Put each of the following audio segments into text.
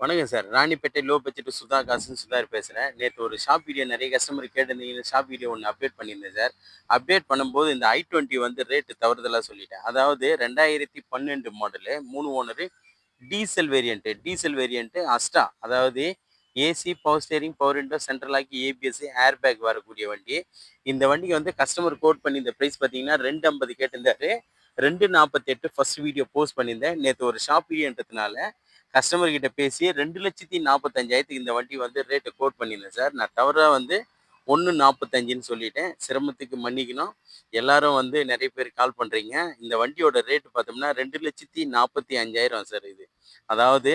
வணக்கம் sir. Ranipet low budget Sudha காசுன்னு சுதாகர் பேசுறேன். நேத்து ஒரு ஷாப் வீடியோ நெறைய கஸ்டமர் கேட்டிருந்தீங்கன்னு ஷாப் வீடியோ ஒண்ணு அப்டேட் பண்ணியிருந்தேன் சார். அப்டேட் பண்ணும்போது இந்த i20 வந்து ரேட் தவறுதலா சொல்லிட்டேன். அதாவது 2012 model 3 owner diesel variant Asta. அதாவது AC, power steering, power window, central lock, ABS, air bag வரக்கூடிய வண்டி. இந்த வண்டிக்கு வந்து கஸ்டமர் கோட் பண்ணியிருந்த பிரைஸ் பார்த்தீங்கன்னா 250 கேட்டிருந்தாரு. 248 ஃபர்ஸ்ட் வீடியோ போஸ்ட் பண்ணியிருந்தேன். நேத்து ஒரு ஷாப் வீடியோன்றதுனால கஸ்டமர் கிட்ட பேசி 2,45,000 இந்த வண்டி வந்து ரேட்டு கோட் பண்ணியிருந்தேன் சார். நான் தவறா வந்து 1,45ன்னு சொல்லிட்டேன். சிரமத்துக்கு மன்னிக்கணும். எல்லாரும் வந்து நெறைய பேர் கால் பண்றீங்க. இந்த வண்டியோட ரேட் பார்த்தோம்னா 2,45,000 சார் இது. அதாவது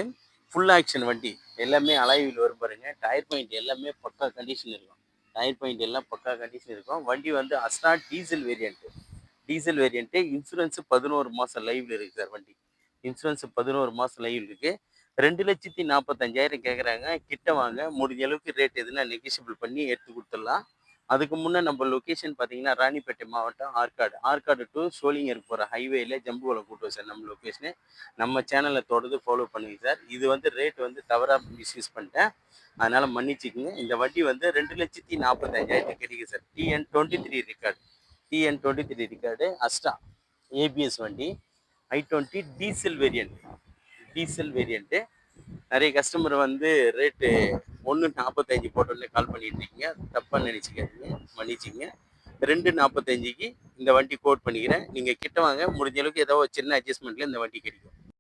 ஃபுல் ஆக்ஷன் வண்டி. எல்லாமே அலாய் வீல் வரும் பாருங்க. டயர் பாயிண்ட் எல்லாமே பக்கா கண்டிஷன் இருக்கும். டயர் பாயிண்ட் எல்லாம் பக்கா கண்டிஷன் இருக்கும். வண்டி வந்து அஸ்ட்ரா டீசல் வேரியன்ட் இன்சூரன்ஸ் 11 மாசம் லைவ்ல இருக்கு சார் வண்டி. இன்சூரன்ஸ் 11 மாசம் லைவ் இருக்கு. 2,45,000 கேட்குறாங்க. கிட்ட வாங்க, முடிஞ்ச அளவுக்கு ரேட் எதுனா நெகோஷியபிள் பண்ணி எடுத்து கொடுத்துடலாம். அதுக்கு முன்னே நம்ம லொக்கேஷன் பார்த்தீங்கன்னா ராணிப்பேட்டை மாவட்டம் ஆற்காடு டு சோளிங்கர் போகிற ஹைவேல ஜம்புவலம் கூட்டுவோம் சார் நம்ம லொக்கேஷனு. நம்ம சேனலை தொடர்ந்து ஃபாலோ பண்ணுங்க சார். இது வந்து ரேட் வந்து தவறாக மிஸ்யூஸ் பண்ணிட்டேன், அதனால் மன்னிச்சுக்குங்க. இந்த வண்டி வந்து 2,45,000 கிடைக்கும் சார். டிஎன் 23 ரெக்கார்டு அஸ்டா ஏபிஎஸ் வண்டி. i20 diesel variant. நிறைய கஸ்டமர் வந்து ரேட்டு 1,45 போட்டோன்னே கால் பண்ணிட்டு இருக்கீங்க. தப்பாக நினச்சிக்காதீங்க, மன்னிச்சிங்க. 2,45க்கு இந்த வண்டி கோட் பண்ணிக்கிறேன். நீங்கள் கிட்ட வாங்க, முடிஞ்ச அளவுக்கு ஏதோ ஒரு சின்ன அட்ஜஸ்ட்மெண்ட்டில் இந்த வண்டி கிடைக்கும்.